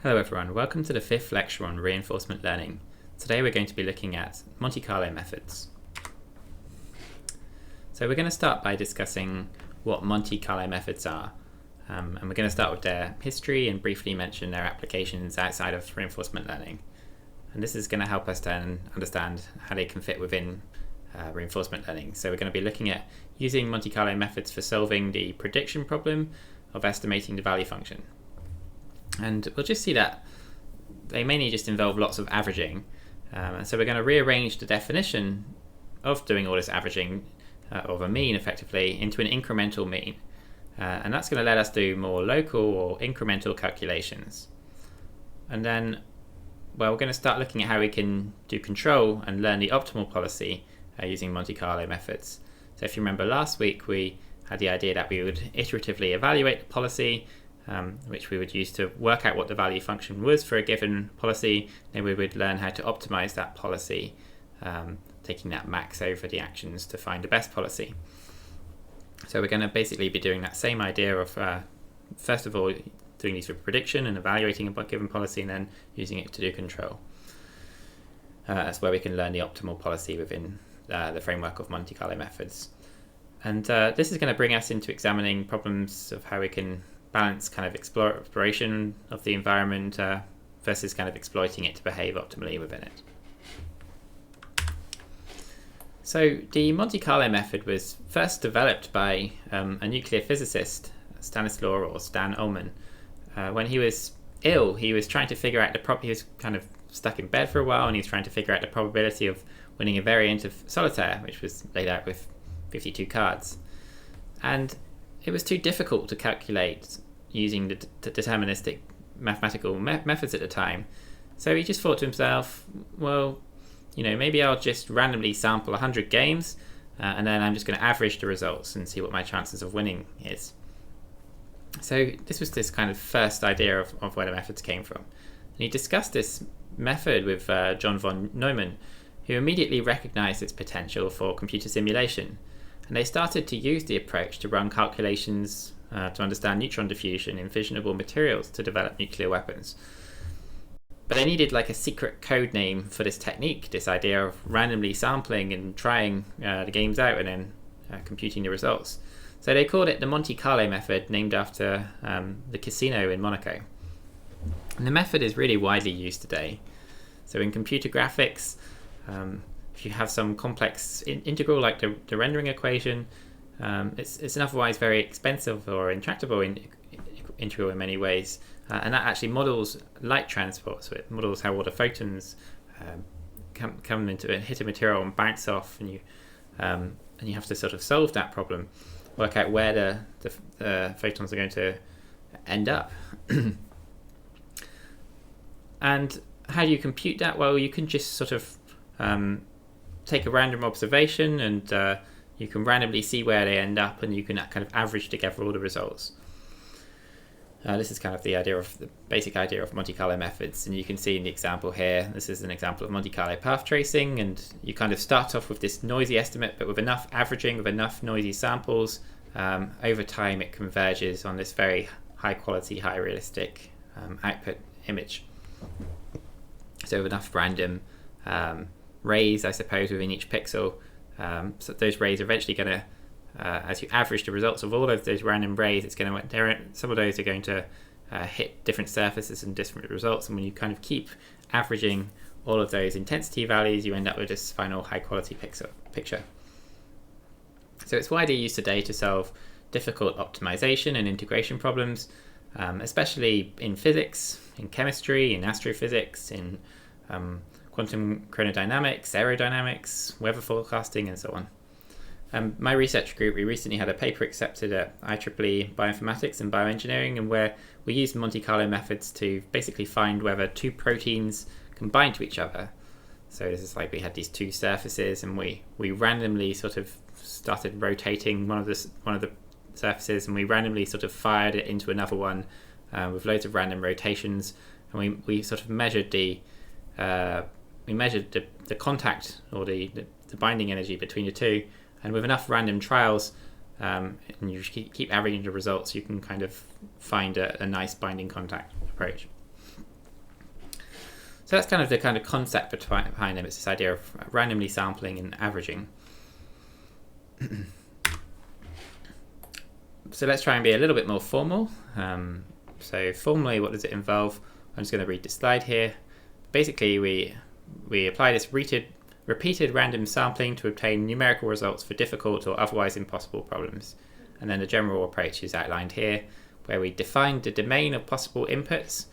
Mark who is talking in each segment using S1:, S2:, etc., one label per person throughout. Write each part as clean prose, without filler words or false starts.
S1: Hello everyone, welcome to the fifth lecture on reinforcement learning. Today we're going to be looking at Monte Carlo methods. So we're going to start by discussing what Monte Carlo methods are, and we're going to start with their history and briefly mention their applications outside of reinforcement learning. And this is going to help us then understand how they can fit within reinforcement learning. So we're going to be looking at using Monte Carlo methods for solving the prediction problem of estimating the value function. And we'll just see that they mainly just involve lots of averaging. And so we're going to rearrange the definition of doing all this averaging of a mean effectively into an incremental mean. And that's going to let us do more local or incremental calculations. And then, well, we're going to start looking at how we can do control and learn the optimal policy using Monte Carlo methods. So if you remember last week, we had the idea that we would iteratively evaluate the policy, which we would use to work out what the value function was for a given policy. Then we would learn how to optimize that policy, taking that max over the actions to find the best policy. So we're going to basically be doing that same idea of, first of all, doing these for prediction and evaluating a given policy, and then using it to do control. That's where we can learn the optimal policy within the framework of Monte Carlo methods. And this is going to bring us into examining problems of how we can balance kind of exploration of the environment versus kind of exploiting it to behave optimally within it. So the Monte Carlo method was first developed by a nuclear physicist, Stanislaw or Stan Ullmann. When he was ill, he was trying to figure out he was kind of stuck in bed for a while, and he was trying to figure out the probability of winning a variant of solitaire, which was laid out with 52 cards. And it was too difficult to calculate using the deterministic mathematical methods at the time. So he just thought to himself, well, maybe I'll just randomly sample 100 games and then I'm just going to average the results and see what my chances of winning is. So this was this kind of first idea of where the methods came from. And he discussed this method with John von Neumann, who immediately recognized its potential for computer simulation. And they started to use the approach to run calculations to understand neutron diffusion in fissionable materials to develop nuclear weapons. But they needed like a secret code name for this technique, this idea of randomly sampling and trying the games out and then computing the results. So they called it the Monte Carlo method, named after the casino in Monaco. And the method is really widely used today. So in computer graphics, if you have some complex integral like the rendering equation, it's an otherwise very expensive or intractable integral in many ways, and that actually models light transport. So it models how all the photons come into hit a material and bounce off, and you have to sort of solve that problem, work out where the photons are going to end up. And how do you compute that? Well, you can just sort of take a random observation and you can randomly see where they end up, and you can kind of average together all the results. This is kind of the basic idea of Monte Carlo methods, and you can see in the example here, this is an example of Monte Carlo path tracing, and you kind of start off with this noisy estimate, but with enough averaging, with enough noisy samples, over time it converges on this very high quality, high realistic output image. So with enough random rays, I suppose, within each pixel. So those rays are eventually going to, as you average the results of all of those random rays, some of those are going to hit different surfaces and different results. And when you kind of keep averaging all of those intensity values, you end up with this final high quality picture. So it's widely used today to solve difficult optimization and integration problems, especially in physics, in chemistry, in astrophysics, in quantum chronodynamics, aerodynamics, weather forecasting, and so on. My research group, we recently had a paper accepted at IEEE Bioinformatics and Bioengineering, and where we used Monte Carlo methods to basically find whether two proteins combine to each other. So this is like we had these two surfaces, and we randomly sort of started rotating one of the surfaces, and we randomly sort of fired it into another one with loads of random rotations, and we sort of measured the contact or the binding energy between the two, and with enough random trials, and you keep averaging the results, you can kind of find a nice binding contact approach. So that's kind of the concept behind them. It's this idea of randomly sampling and averaging. So let's try and be a little bit more formal. So formally, what does it involve? I'm just going to read the slide here. Basically, we apply this repeated random sampling to obtain numerical results for difficult or otherwise impossible problems. And then the general approach is outlined here, where we define the domain of possible inputs.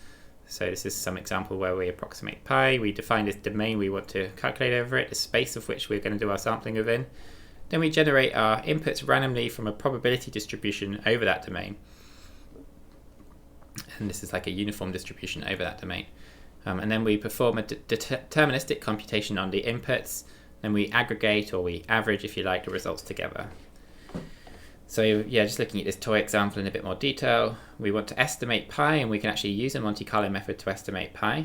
S1: So this is some example where we approximate pi. We define this domain we want to calculate over it, the space of which we're going to do our sampling within. Then we generate our inputs randomly from a probability distribution over that domain. And this is like a uniform distribution over that domain. And then we perform a deterministic computation on the inputs. Then we aggregate, or we average, if you like, the results together. So yeah, just looking at this toy example in a bit more detail, we want to estimate pi, and we can actually use a Monte Carlo method to estimate pi.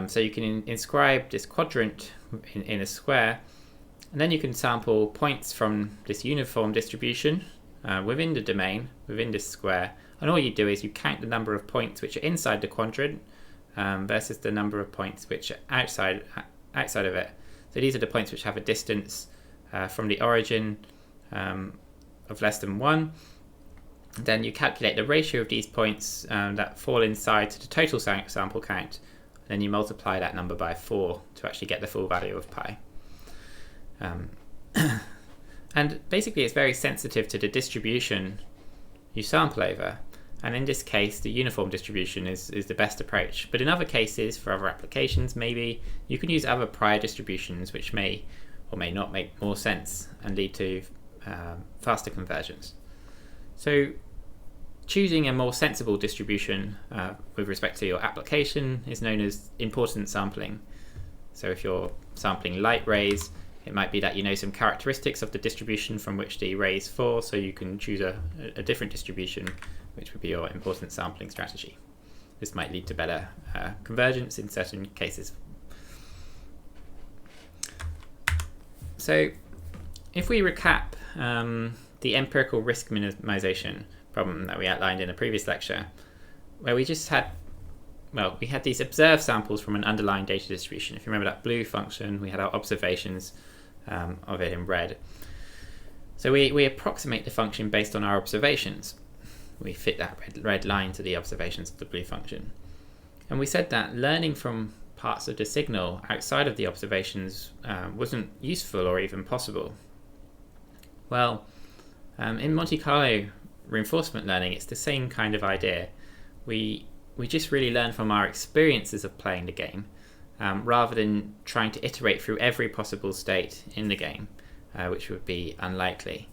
S1: So you can inscribe this quadrant in a square, and then you can sample points from this uniform distribution within the domain, within this square. And all you do is you count the number of points which are inside the quadrant versus the number of points which are outside of it. So these are the points which have a distance from the origin of less than 1. Then you calculate the ratio of these points that fall inside to the total sample count. Then you multiply that number by 4 to actually get the full value of pi. And basically it's very sensitive to the distribution you sample over. And in this case, the uniform distribution is the best approach. But in other cases, for other applications, maybe you can use other prior distributions which may or may not make more sense and lead to faster convergence. So choosing a more sensible distribution with respect to your application is known as importance sampling. So if you're sampling light rays, it might be that you know some characteristics of the distribution from which the rays fall, so you can choose a different distribution, which would be your importance sampling strategy. This might lead to better convergence in certain cases. So if we recap the empirical risk minimization problem that we outlined in a previous lecture, where we just had, we had these observed samples from an underlying data distribution. If you remember that blue function, we had our observations of it in red. So we approximate the function based on our observations. We fit that red line to the observations of the blue function. And we said that learning from parts of the signal outside of the observations wasn't useful or even possible. Well, in Monte Carlo reinforcement learning, it's the same kind of idea. We just really learn from our experiences of playing the game, rather than trying to iterate through every possible state in the game, which would be unlikely.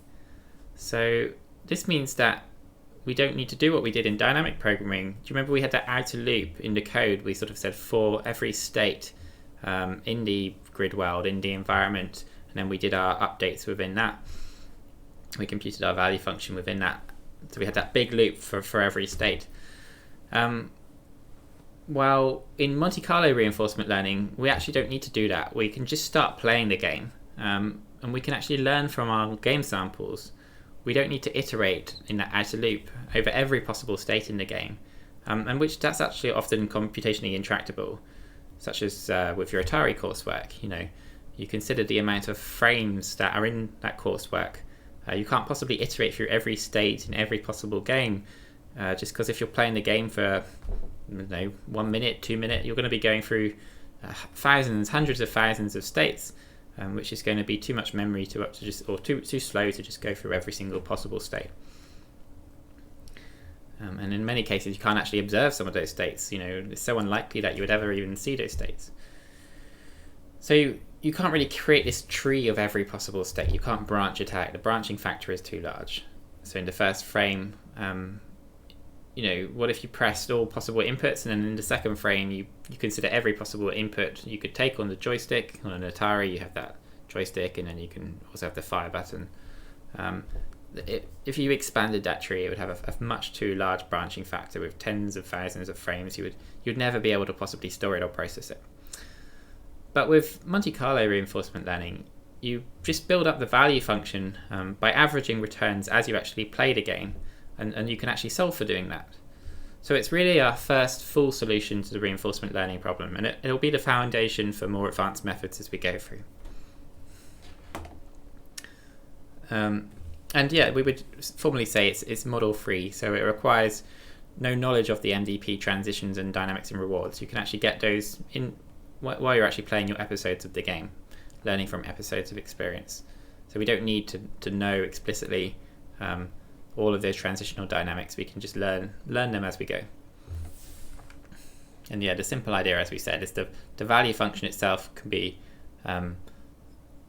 S1: So this means that we don't need to do what we did in dynamic programming. Do you remember we had that outer loop in the code? We sort of said for every state in the grid world, in the environment, and then we did our updates within that. We computed our value function within that. So we had that big loop for every state. Well, in Monte Carlo reinforcement learning, we actually don't need to do that. We can just start playing the game, and we can actually learn from our game samples. We don't need to iterate in that outer loop over every possible state in the game, and that's actually often computationally intractable, such as with your Atari coursework. You consider the amount of frames that are in that coursework. You can't possibly iterate through every state in every possible game, just because if you're playing the game for 1 minute, 2 minutes, you're going to be going through thousands, hundreds of thousands of states, which is going to be too much memory too slow to just go through every single possible state. And in many cases, you can't actually observe some of those states. It's so unlikely that you would ever even see those states. So you can't really create this tree of every possible state. You can't branch it out. The branching factor is too large. So in the first frame, what if you pressed all possible inputs, and then in the second frame you consider every possible input you could take on the joystick. On an Atari you have that joystick, and then you can also have the fire button. If you expanded that tree, it would have a much too large branching factor with tens of thousands of frames. You'd never be able to possibly store it or process it. But with Monte Carlo reinforcement learning, you just build up the value function by averaging returns as you actually play the game, and you can actually solve for doing that. So it's really our first full solution to the reinforcement learning problem, and it'll be the foundation for more advanced methods as we go through. And yeah, we would formally say it's model free, so it requires no knowledge of the MDP transitions and dynamics and rewards. You can actually get those in while you're actually playing your episodes of the game, learning from episodes of experience. So we don't need to know explicitly all of those transitional dynamics. We can just learn them as we go. And yeah, the simple idea, as we said, is the value function itself can be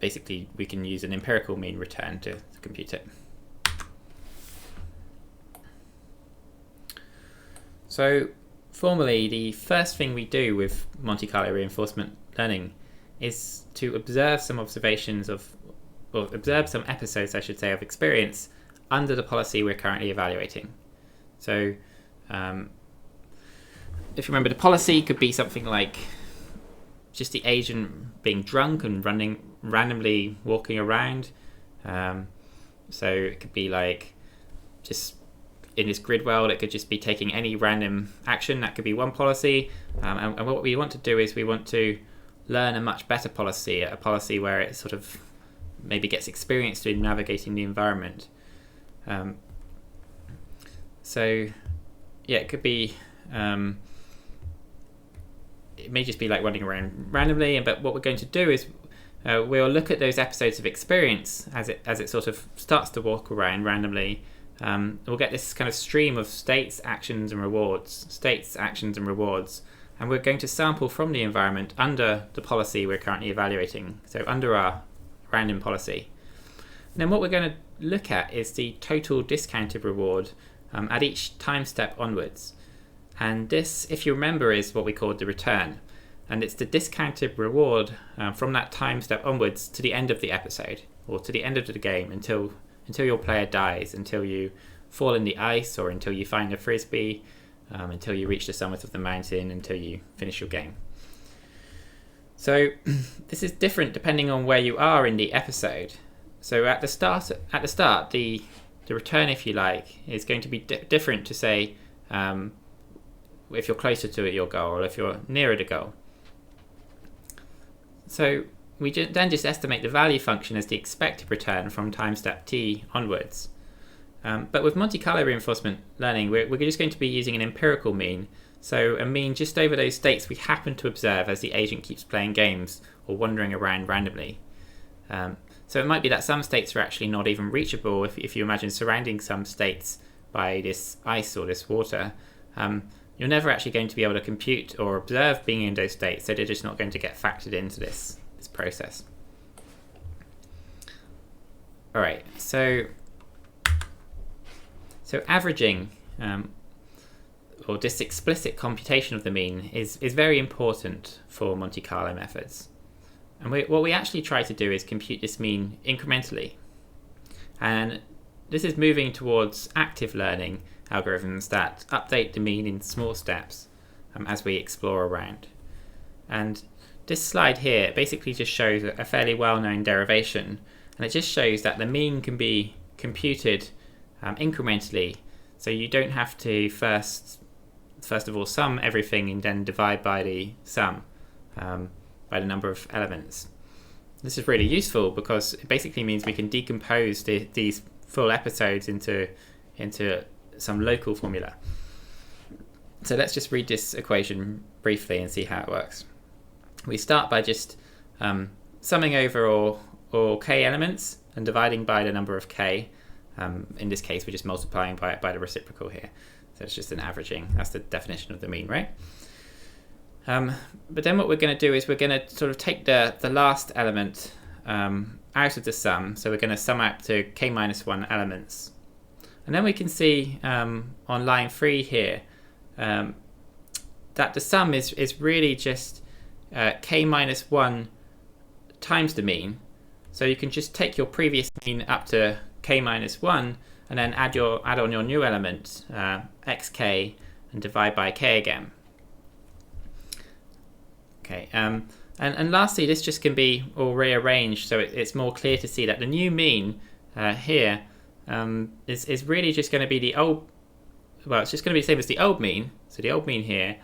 S1: basically we can use an empirical mean return to compute it. So formally, the first thing we do with Monte Carlo reinforcement learning is to observe some observations of, or observe some episodes, I should say, of experience under the policy we're currently evaluating. So if you remember, the policy could be something like just the agent being drunk and randomly walking around. So it could be like just in this grid world, it could just be taking any random action. That could be one policy. And what we want to do is we want to learn a much better policy, a policy where it sort of maybe gets experienced in navigating the environment. So yeah, it could be it may just be like running around randomly, but what we're going to do is we'll look at those episodes of experience as it sort of starts to walk around randomly. We'll get this kind of stream of states, actions and rewards, and we're going to sample from the environment under the policy we're currently evaluating, so under our random policy. And then what we're going to look at is the total discounted reward at each time step onwards. And this, if you remember, is what we call the return. And it's the discounted reward from that time step onwards to the end of the episode, or to the end of the game, until your player dies, until you fall in the ice, or until you find a frisbee, until you reach the summit of the mountain, until you finish your game. So this is different depending on where you are in the episode. So at the start, the return, if you like, is going to be different to say if you're closer to your goal or if you're nearer the goal. So we then just estimate the value function as the expected return from time step t onwards. But with Monte Carlo reinforcement learning, we're just going to be using an empirical mean. So a mean just over those states we happen to observe as the agent keeps playing games or wandering around randomly. So it might be that some states are actually not even reachable if you imagine surrounding some states by this ice or this water. You're never actually going to be able to compute or observe being in those states, so they're just not going to get factored into this process. All right, so averaging or this explicit computation of the mean is very important for Monte Carlo methods. And what we actually try to do is compute this mean incrementally. And this is moving towards active learning algorithms that update the mean in small steps as we explore around. And this slide here basically just shows a fairly well-known derivation, and it just shows that the mean can be computed incrementally. So you don't have to first of all sum everything and then divide by the sum, by the number of elements. This is really useful because it basically means we can decompose these full episodes into some local formula. So let's just read this equation briefly and see how it works. We start by just summing over all k elements and dividing by the number of k. In this case, we're just multiplying by the reciprocal here. So it's just an averaging. That's the definition of the mean, right? But then what we're going to do is we're going to sort of take the last element out of the sum. So we're going to sum out to k minus 1 elements. And then we can see on line 3 here that the sum is really just k minus 1 times the mean. So you can just take your previous mean up to k minus 1 and then add on your new element xk and divide by k again. Okay, and lastly, this just can be all rearranged so it's more clear to see that the new mean here is really just going to be the old well, it's just going to be the same as the old mean. So the old mean here,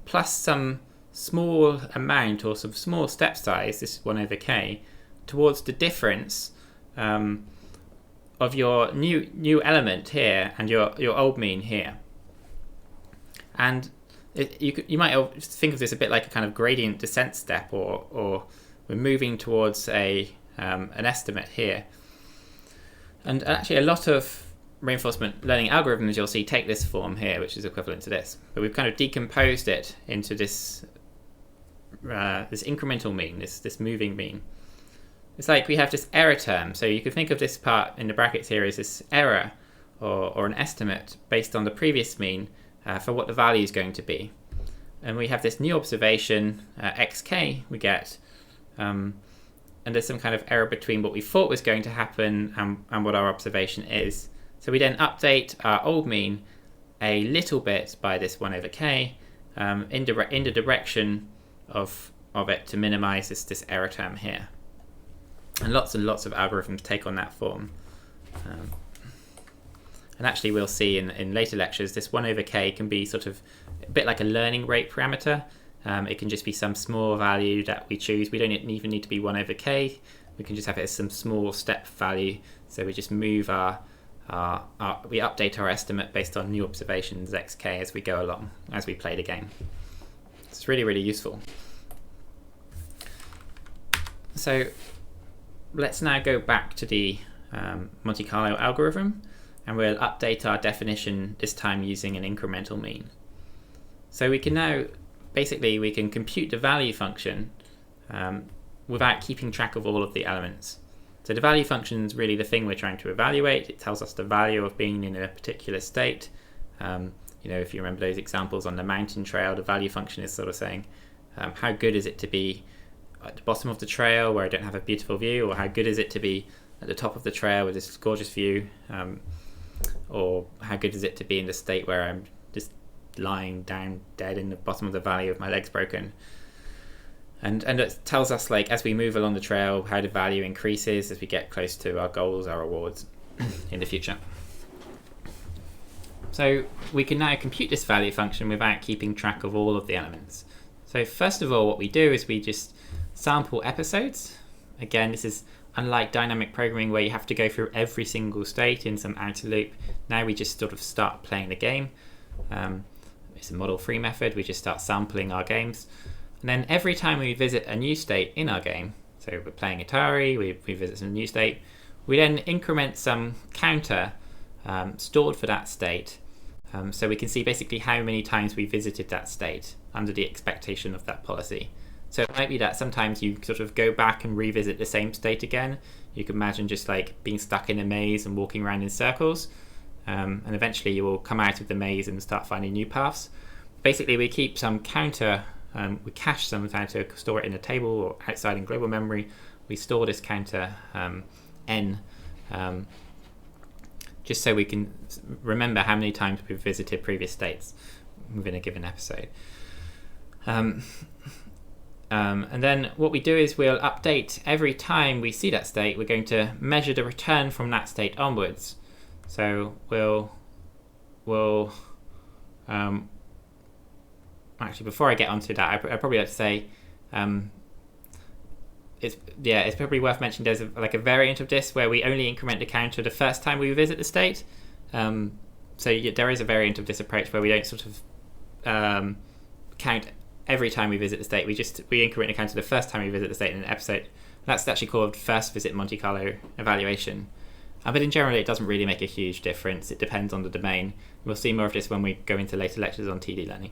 S1: plus some small amount or some small step size, this is 1 over k, towards the difference of your new element here and your old mean here. And you might think of this a bit like a kind of gradient descent step, or we're moving towards an estimate here. And actually a lot of reinforcement learning algorithms you'll see take this form here, which is equivalent to this. But we've kind of decomposed it into this incremental mean, this moving mean. It's like we have this error term. So you could think of this part in the brackets here as this error or an estimate based on the previous mean for what the value is going to be. And we have this new observation, xk, we get, and there's some kind of error between what we thought was going to happen and what our observation is. So we then update our old mean a little bit by this 1 over k in the direction of it to minimize this error term here. And lots of algorithms take on that form. And actually we'll see in later lectures, this 1 over k can be sort of a bit like a learning rate parameter. It can just be some small value that we choose. We don't even need to be 1 over k. We can just have it as some small step value. So we just move we update our estimate based on new observations xk as we go along, as we play the game. It's really, really useful. So let's now go back to the Monte Carlo algorithm, and we'll update our definition, this time using an incremental mean. So we can now, basically, we can compute the value function without keeping track of all of the elements. So the value function is really the thing we're trying to evaluate. It tells us the value of being in a particular state. If you remember those examples on the mountain trail, the value function is sort of saying, how good is it to be at the bottom of the trail where I don't have a beautiful view, or how good is it to be at the top of the trail with this gorgeous view, or how good is it to be in the state where I'm just lying down dead in the bottom of the valley with my legs broken. And it tells us, like, as we move along the trail, how the value increases as we get close to our goals, our rewards in the future. So we can now compute this value function without keeping track of all of the elements. So first of all, what we do is we just sample episodes. Again, this is unlike dynamic programming where you have to go through every single state in some outer loop. Now we just sort of start playing the game. It's a model-free method. We just start sampling our games. And then every time we visit a new state in our game, so we're playing Atari, we visit some new state, we then increment some counter stored for that state, so we can see basically how many times we visited that state under the expectation of that policy. So it might be that sometimes you sort of go back and revisit the same state again. You can imagine just like being stuck in a maze and walking around in circles, and eventually you will come out of the maze and start finding new paths. Basically, we keep some counter. We cache some time to store it in a table or outside in global memory. We store this counter n just so we can remember how many times we've visited previous states within a given episode. And then what we do is we'll update every time we see that state. We're going to measure the return from that state onwards. So we'll actually, before I get onto that, I'd probably like to say it's probably worth mentioning there's a variant of this where we only increment the counter the first time we visit the state. So there is a variant of this approach where we don't sort of count every time we visit the state. We increment the counter the first time we visit the state in an episode. That's actually called first visit Monte Carlo evaluation. But in general, it doesn't really make a huge difference. It depends on the domain. We'll see more of this when we go into later lectures on TD learning.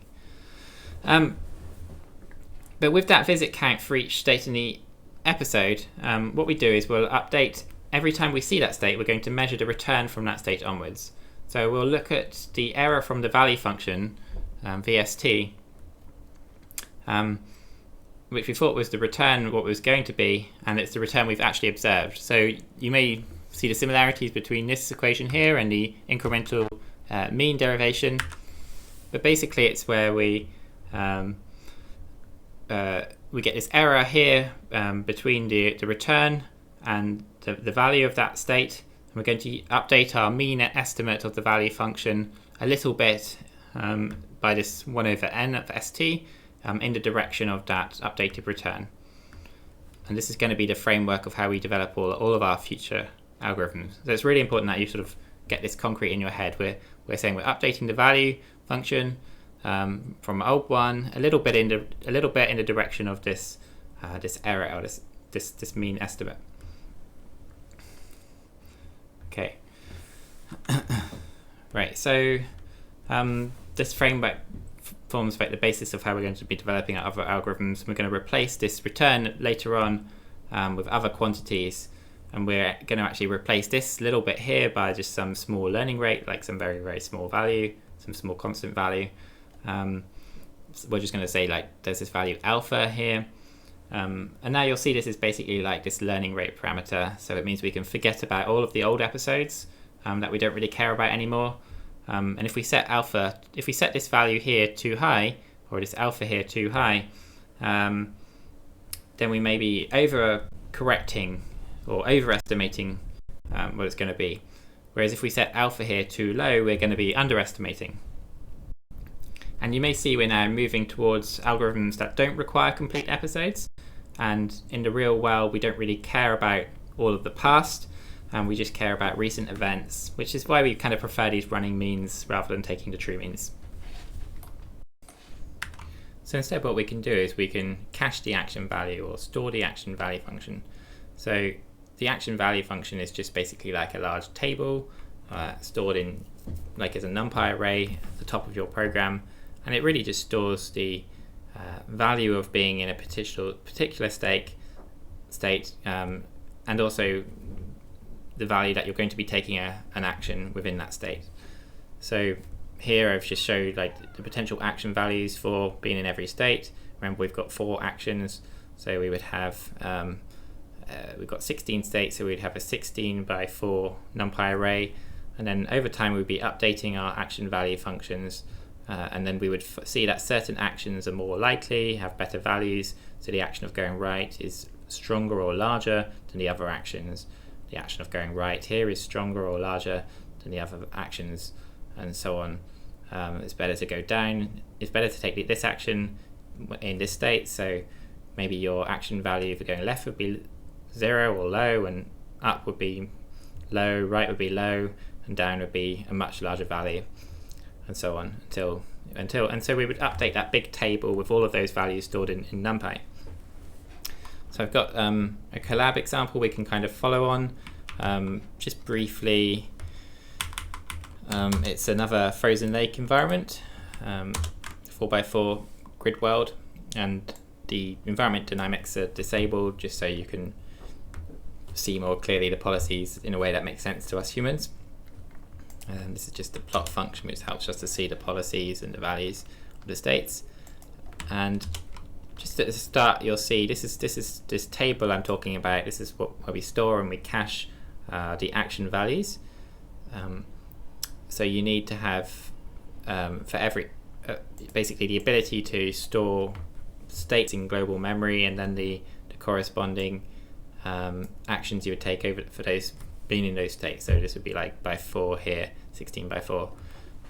S1: But with that visit count for each state in the episode, what we do is we'll update every time we see that state. We're going to measure the return from that state onwards. So we'll look at the error from the value function, VST, which we thought was the return what was going to be, and it's the return we've actually observed. So you may see the similarities between this equation here and the incremental mean derivation, but basically it's where we get this error here between the return and the value of that state, and we're going to update our mean estimate of the value function a little bit by this 1 over n of st in the direction of that updated return. And this is going to be the framework of how we develop all of our future algorithms. So it's really important that you sort of get this concrete in your head. We're saying we're updating the value function from old one a little bit in the direction of this error, or this mean estimate. Okay. Right. So this framework forms the basis of how we're going to be developing our other algorithms. We're going to replace this return later on with other quantities, and we're going to actually replace this little bit here by just some small learning rate, like some very, very small value, some small constant value. So we're just going to say like there's this value alpha here, and now you'll see this is basically like this learning rate parameter. So it means we can forget about all of the old episodes that we don't really care about anymore. And if we set this value here too high, or this alpha here too high, then we may be over-correcting or overestimating what it's going to be. Whereas if we set alpha here too low, we're going to be underestimating. And you may see we're now moving towards algorithms that don't require complete episodes. And in the real world, we don't really care about all of the past. And we just care about recent events, which is why we kind of prefer these running means rather than taking the true means. So instead what we can do is we can cache the action value or store the action value function. So the action value function is just basically like a large table stored in like as a NumPy array at the top of your program, and it really just stores the value of being in a particular state and also the value that you're going to be taking an action within that state. So here I've just showed like the potential action values for being in every state. Remember, we've got 4 actions, so we would have we've got 16 states, so we'd have a 16 by 4 NumPy array, and then over time we'd be updating our action value functions, and then we would see that certain actions are more likely, have better values, so the action of going right is stronger or larger than the other actions. The action of going right here is stronger or larger than the other actions, and so on. It's better to go down. It's better to take this action in this state, so maybe your action value for going left would be 0 or low, and up would be low, right would be low, and down would be a much larger value, and so on and so we would update that big table with all of those values stored in NumPy. So I've got a collab example we can kind of follow on. Just briefly, it's another frozen lake environment, 4x4 grid world, and the environment dynamics are disabled just so you can see more clearly the policies in a way that makes sense to us humans. This is just the plot function, which helps us to see the policies and the values of the states. And just at the start, you'll see this table I'm talking about. This is where we store and we cache the action values. So you need to have for every basically the ability to store states in global memory, and then the corresponding actions you would take over for those being in those states. So this would be like by 4 here, 16 by 4.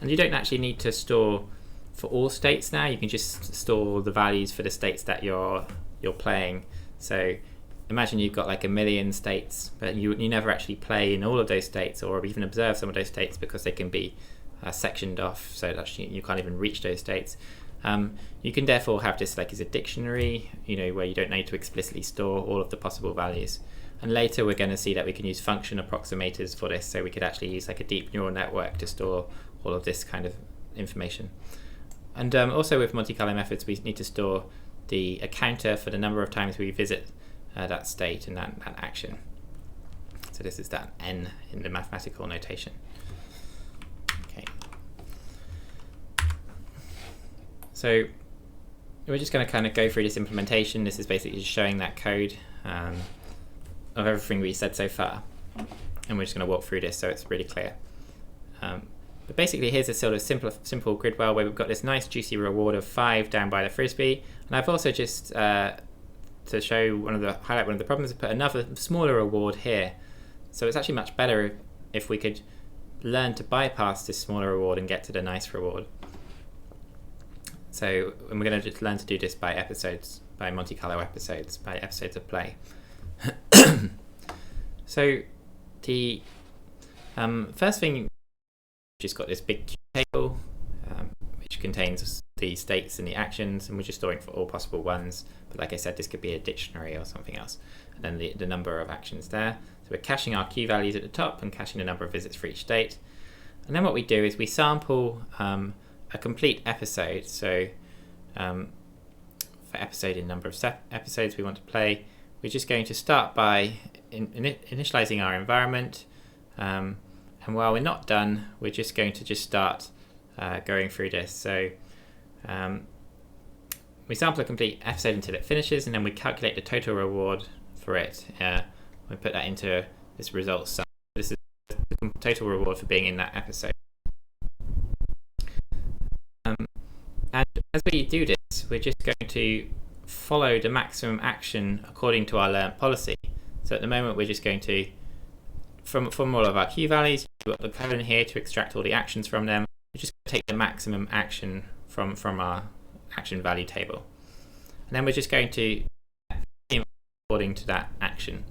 S1: And you don't actually need to store for all states now. You can just store the values for the states that you're playing. So imagine you've got like 1 million states, but you never actually play in all of those states or even observe some of those states because they can be sectioned off, so that you can't even reach those states. You can therefore have this like as a dictionary, where you don't need to explicitly store all of the possible values. And later we're going to see that we can use function approximators for this, so we could actually use like a deep neural network to store all of this kind of information. And also with Monte Carlo methods, we need to store a counter for the number of times we visit that state and that action. So this is that n in the mathematical notation. Okay. So we're just going to kind of go through this implementation. This is basically just showing that code of everything we said so far, and we're just going to walk through this so it's really clear. But basically, here's a sort of simple grid well where we've got this nice juicy reward of 5 down by the frisbee, and I've also just to highlight one of the problems, put another smaller reward here. So it's actually much better if we could learn to bypass this smaller reward and get to the nice reward. So we're going to just learn to do this by episodes, by Monte Carlo episodes, by episodes of play. So the first thing, we've just got this big table which contains the states and the actions, and we're just storing for all possible ones. But like I said, this could be a dictionary or something else. And then the number of actions there. So we're caching our Q values at the top and caching the number of visits for each state. And then what we do is we sample a complete episode. So for episode in number of episodes we want to play, we're just going to start by initializing our environment. And while we're not done, we're just going to start going through this. So we sample a complete episode until it finishes, and then we calculate the total reward for it. We put that into this results sum. This is the total reward for being in that episode. And as we do this, we're just going to follow the maximum action according to our learnt policy. So at the moment, we're just going to, from all of our Q values, we've got the code in here to extract all the actions from them. We're just going to take the maximum action from our action value table. And then we're just going to according to that action.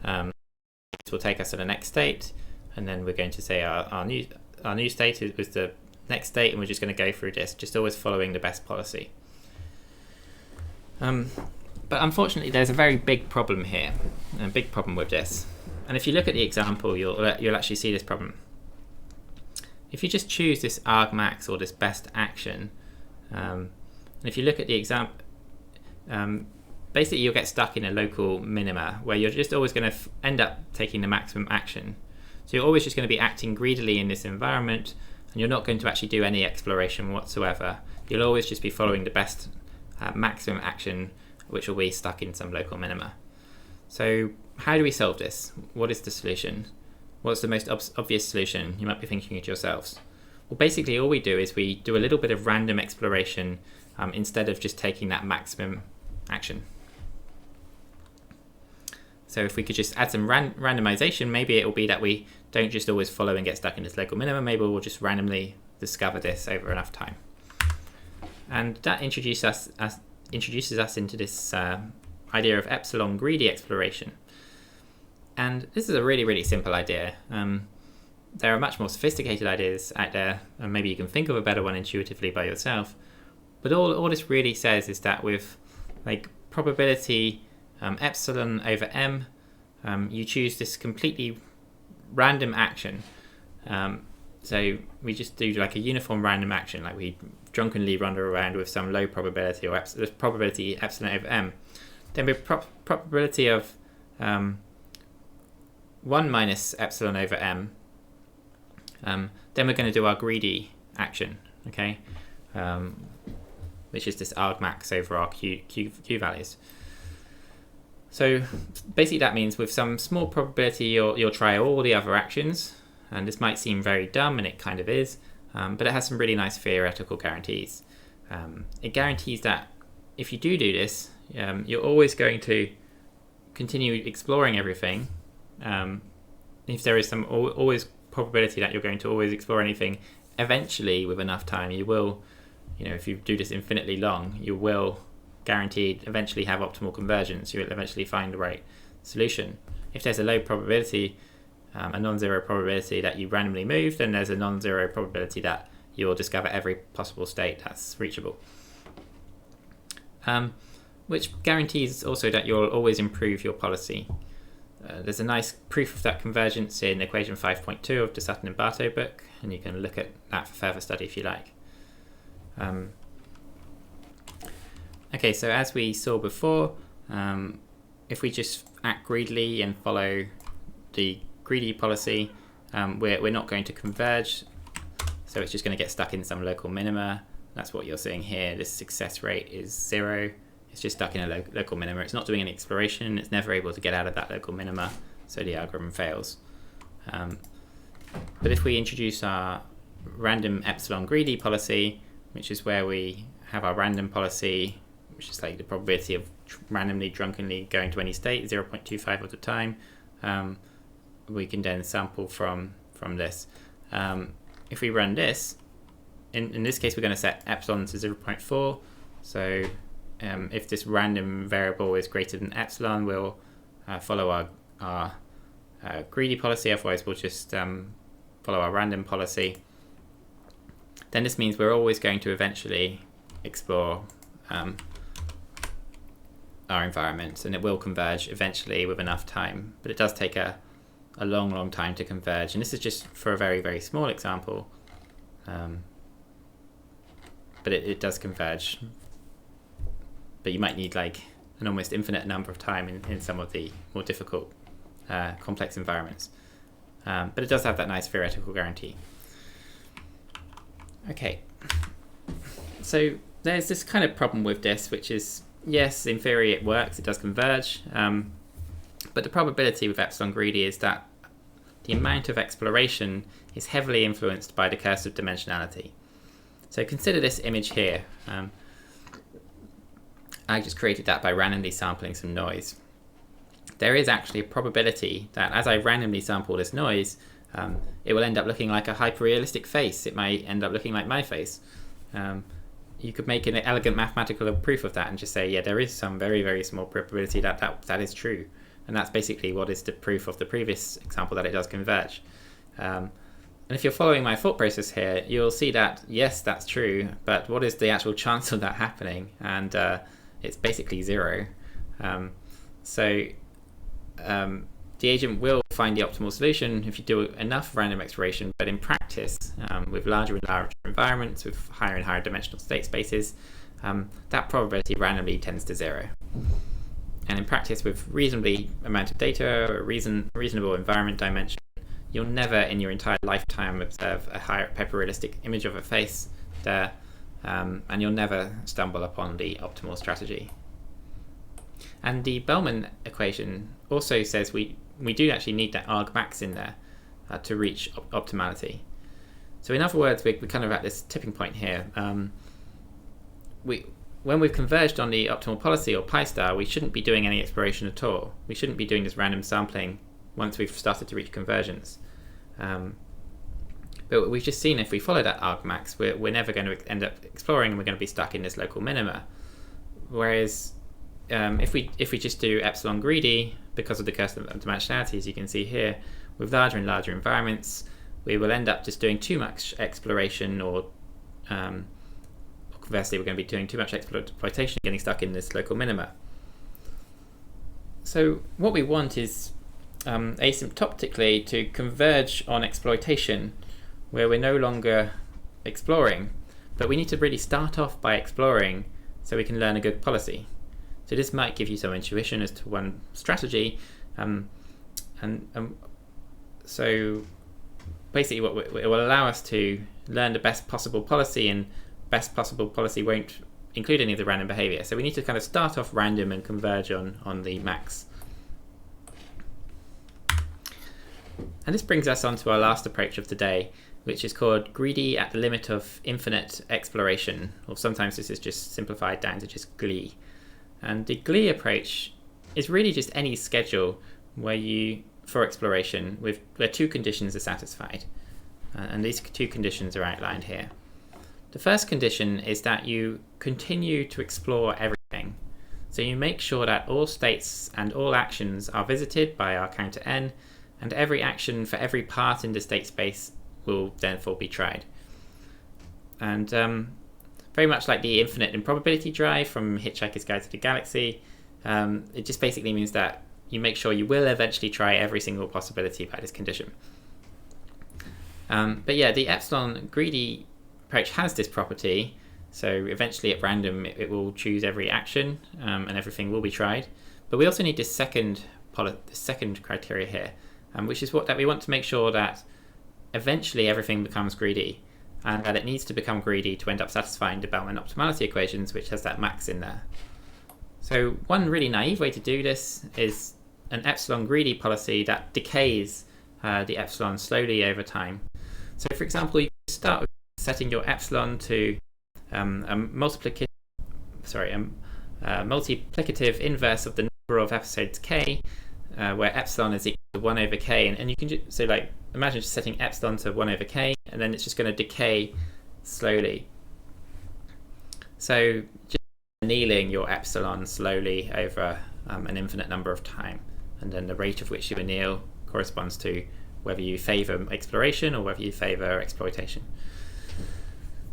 S1: This will take us to the next state, and then we're going to say our new state was the next state, and we're just going to go through this, just always following the best policy. But unfortunately, there's a very big problem here, a big problem with this. And if you look at the example, you'll actually see this problem. If you just choose this argmax or this best action, and if you look at the example, basically you'll get stuck in a local minima where you're just always going to end up taking the maximum action. So you're always just going to be acting greedily in this environment, and you're not going to actually do any exploration whatsoever. You'll always just be following the best maximum action, which will be stuck in some local minima. So how do we solve this? What is the solution? What's the most obvious solution? You might be thinking to yourselves. Well, basically all we do is we do a little bit of random exploration instead of just taking that maximum action. So if we could just add some randomization, maybe it will be that we don't just always follow and get stuck in this local minimum. Maybe we'll just randomly discover this over enough time. And that introduces us into this idea of epsilon-greedy exploration. And this is a really, really simple idea. There are much more sophisticated ideas out there, and maybe you can think of a better one intuitively by yourself. But all this really says is that with like probability epsilon over m, you choose this completely random action. So we just do like a uniform random action, like we drunkenly run around with some low probability or probability epsilon over m. Then with probability of 1 minus epsilon over m, then we're going to do our greedy action, okay, which is this argmax over our Q values. So basically that means with some small probability you'll try all the other actions, and this might seem very dumb, and it kind of is, but it has some really nice theoretical guarantees. It guarantees that if you do this, you're always going to continue exploring everything. If there is some always probability that you're going to always explore anything, eventually with enough time you will, if you do this infinitely long, you will guaranteed eventually have optimal convergence. You will eventually find the right solution. If there's a low probability, a non-zero probability that you randomly move, then there's a non-zero probability that you will discover every possible state that's reachable. Which guarantees also that you'll always improve your policy. There's a nice proof of that convergence in equation 5.2 of the Sutton and Bartow book, and you can look at that for further study if you like. Okay, so as we saw before, if we just act greedily and follow the greedy policy, we're not going to converge, so it's just going to get stuck in some local minima. That's what you're seeing here. This success rate is 0. It's just stuck in a local minima. It's not doing any exploration. It's never able to get out of that local minima, so the algorithm fails. But if we introduce our random epsilon greedy policy, which is where we have our random policy, which is like the probability of randomly drunkenly going to any state, 0.25 of the time, we can then sample from this. if we run this, in this case we're going to set epsilon to 0.4. So if this random variable is greater than epsilon, we'll follow our greedy policy, otherwise we'll just follow our random policy. Then this means we're always going to eventually explore our environment, and it will converge eventually with enough time, but it does take a long time to converge, and this is just for a very, very small example, but it does converge, but you might need like an almost infinite number of time in some of the more difficult complex environments, but it does have that nice theoretical guarantee. Okay, so there's this kind of problem with this, which is, yes, in theory it works, it does converge, but the probability with epsilon-greedy is that the amount of exploration is heavily influenced by the curse of dimensionality. So consider this image here. I just created that by randomly sampling some noise. There is actually a probability that as I randomly sample this noise, it will end up looking like a hyper-realistic face. It might end up looking like my face. You could make an elegant mathematical proof of that and just say, yeah, there is some very, very small probability that is true. And that's basically what is the proof of the previous example, that it does converge. And if you're following my thought process here, you'll see that, yes, that's true, but what is the actual chance of that happening? And it's basically 0. The agent will find the optimal solution if you do enough random exploration, but in practice, with larger and larger environments, with higher and higher dimensional state spaces, that probability randomly tends to 0. And in practice, with reasonably amount of data, or reasonable environment dimension, you'll never in your entire lifetime observe a hyper-realistic image of a face there, and you'll never stumble upon the optimal strategy. And the Bellman equation also says we do actually need that argmax in there to reach optimality. So in other words, we're kind of at this tipping point here. When we've converged on the optimal policy, or pi star, we shouldn't be doing any exploration at all. We shouldn't be doing this random sampling once we've started to reach convergence. But we've just seen if we follow that argmax, we're never going to end up exploring, and we're going to be stuck in this local minima. Whereas if we just do epsilon-greedy, because of the curse of dimensionality, as you can see here, with larger and larger environments, we will end up just doing too much exploration, or conversely, we're going to be doing too much exploitation, getting stuck in this local minima. So what we want is asymptotically to converge on exploitation, where we're no longer exploring, but we need to really start off by exploring so we can learn a good policy. So this might give you some intuition as to one strategy, so basically it will allow us to learn the best possible policy, and best possible policy won't include any of the random behavior. So we need to kind of start off random and converge on the max. And this brings us on to our last approach of today, which is called greedy at the limit of infinite exploration, or sometimes this is just simplified down to just GLIE. And the GLIE approach is really just any schedule for exploration where two conditions are satisfied. And these two conditions are outlined here. The first condition is that you continue to explore everything. So you make sure that all states and all actions are visited by our counter n, and every action for every part in the state space will therefore be tried. And very much like the infinite improbability drive from Hitchhiker's Guide to the Galaxy, it just basically means that you make sure you will eventually try every single possibility by this condition. But yeah, the epsilon-greedy approach has this property, so eventually at random it will choose every action, and everything will be tried. But we also need this second criteria here, which is that we want to make sure that eventually everything becomes greedy, and that it needs to become greedy to end up satisfying the Bellman optimality equations, which has that max in there. So one really naive way to do this is an epsilon-greedy policy that decays the epsilon slowly over time. So for example, you can start with setting your epsilon to a multiplicative inverse of the number of episodes k, where epsilon is equal to 1 over k, and you can so like imagine just setting epsilon to 1 over k, and then it's just going to decay slowly. So just annealing your epsilon slowly over an infinite number of time, and then the rate of which you anneal corresponds to whether you favour exploration or whether you favour exploitation.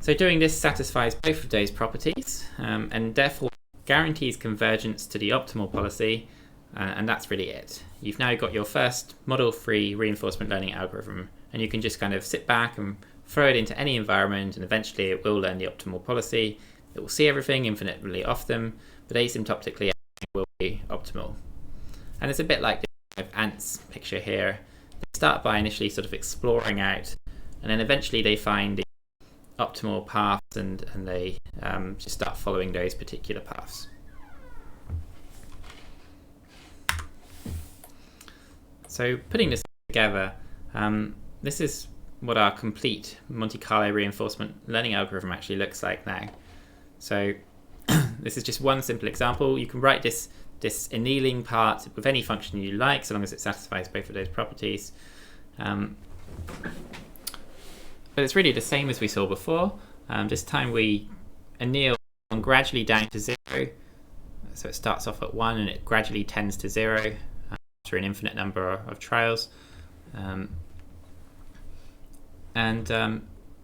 S1: So doing this satisfies both of those properties, and therefore guarantees convergence to the optimal policy, and that's really it. You've now got your first model-free reinforcement learning algorithm, and you can just kind of sit back and throw it into any environment, and eventually it will learn the optimal policy. It will see everything infinitely often, but asymptotically everything will be optimal. And it's a bit like the ants picture here. They start by initially sort of exploring out, and then eventually they find the optimal paths, and they just start following those particular paths. So putting this together, this is what our complete Monte Carlo reinforcement learning algorithm actually looks like now. So this is just one simple example. You can write this annealing part with any function you like, so long as it satisfies both of those properties. But it's really the same as we saw before. This time we anneal gradually down to 0. So it starts off at 1 and it gradually tends to 0 after an infinite number of trials.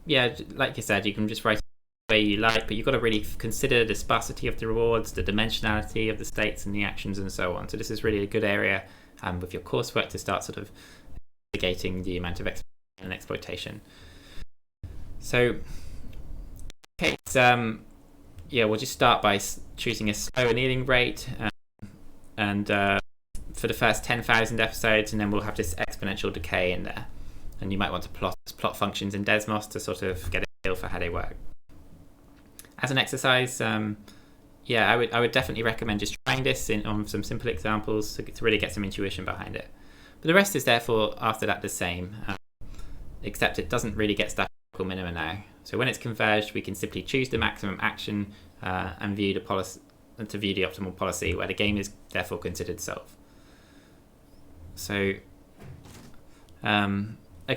S1: Yeah, like you said, you can just write it the way you like, but you've got to really consider the sparsity of the rewards, the dimensionality of the states and the actions, and so on. So this is really a good area with your coursework to start sort of investigating the amount of exploration and exploitation. So, okay, yeah, we'll just start by choosing a slow annealing rate, and for the first 10,000 episodes, and then we'll have this exponential decay in there. And you might want to plot functions in Desmos to sort of get a feel for how they work. As an exercise, yeah, I would definitely recommend just trying this on some simple examples to really get some intuition behind it. But the rest is therefore after that the same, except it doesn't really get stuck at local minima now. So when it's converged, we can simply choose the maximum action and view the policy to view the optimal policy, where the game is therefore considered solved. So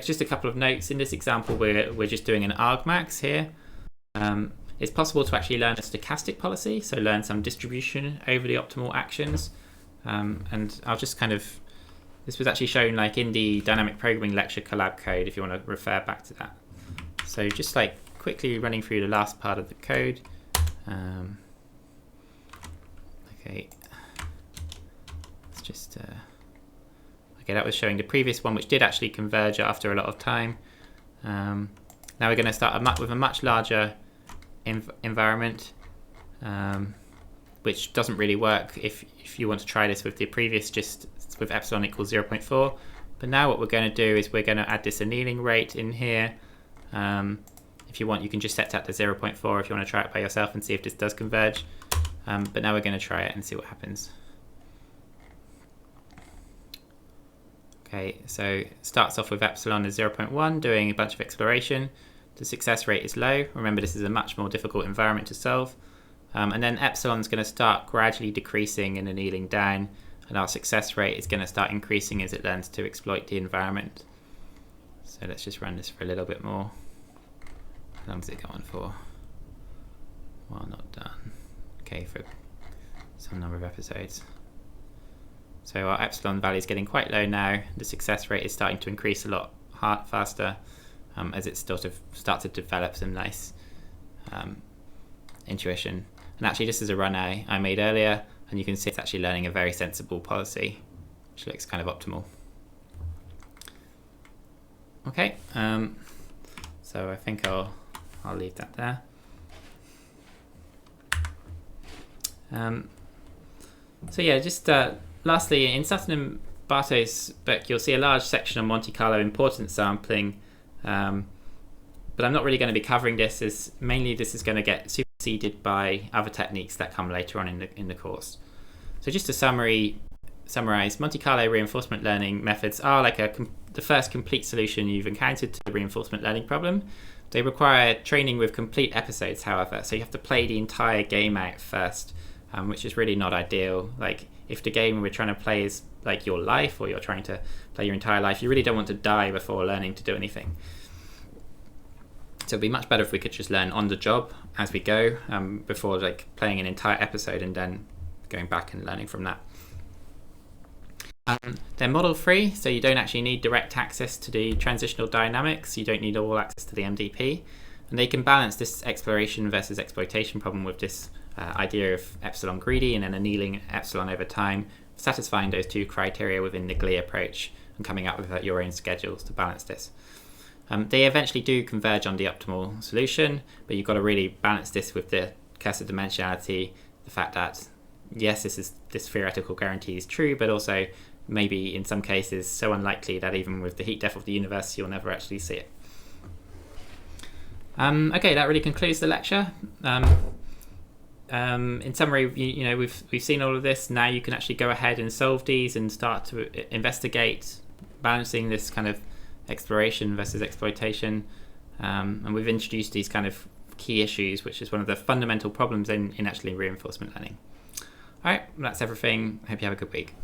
S1: just a couple of notes. In this example, we're just doing an argmax here. It's possible to actually learn a stochastic policy, so learn some distribution over the optimal actions. And I'll just kind of, this was actually shown like in the dynamic programming lecture collab code, if you want to refer back to that. So just like quickly running through the last part of the code. Okay, let's just, okay, that was showing the previous one, which did actually converge after a lot of time. Now we're going to start with a much larger environment, which doesn't really work if you want to try this with the previous, just with epsilon equals 0.4. But now what we're going to do is we're going to add this annealing rate in here. If you want, you can just set that to 0.4 if you want to try it by yourself and see if this does converge. But now we're going to try it and see what happens. Okay, so it starts off with epsilon as 0.1, doing a bunch of exploration. The success rate is low. Remember, this is a much more difficult environment to solve. And then epsilon's going to start gradually decreasing and annealing down, and our success rate is going to start increasing as it learns to exploit the environment. So let's just run this for a little bit more. How long does it go on for? Well, not done. Okay, for some number of episodes. So our epsilon value is getting quite low now. The success rate is starting to increase a lot faster as it sort of starts to develop some nice intuition. And actually, this is a run I made earlier, and you can see it's actually learning a very sensible policy, which looks kind of optimal. Okay, so I think I'll leave that there. So yeah, just lastly, in Sutton and Barto's book, you'll see a large section on Monte Carlo importance sampling, but I'm not really going to be covering this, as mainly this is going to get superseded by other techniques that come later on in the course. So just to summarize, Monte Carlo reinforcement learning methods are like the first complete solution you've encountered to the reinforcement learning problem. They require training with complete episodes, however, so you have to play the entire game out first, which is really not ideal. Like if the game we're trying to play is like your life, or you're trying to play your entire life, you really don't want to die before learning to do anything. So it'd be much better if we could just learn on the job as we go, before like playing an entire episode and then going back and learning from that. They're model free, so you don't actually need direct access to the transitional dynamics. You don't need all access to the MDP, and they can balance this exploration versus exploitation problem with this idea of epsilon-greedy and then annealing epsilon over time, satisfying those two criteria within the GLIE approach and coming up with your own schedules to balance this. They eventually do converge on the optimal solution, but you've got to really balance this with the cursor dimensionality, the fact that yes, this theoretical guarantee is true, but also maybe in some cases so unlikely that even with the heat death of the universe you'll never actually see it. Okay, that really concludes the lecture. In summary, we've seen all of this. Now you can actually go ahead and solve these and start to investigate balancing this kind of exploration versus exploitation, and we've introduced these kind of key issues, which is one of the fundamental problems in actually reinforcement learning. All right, that's everything. I hope you have a good week.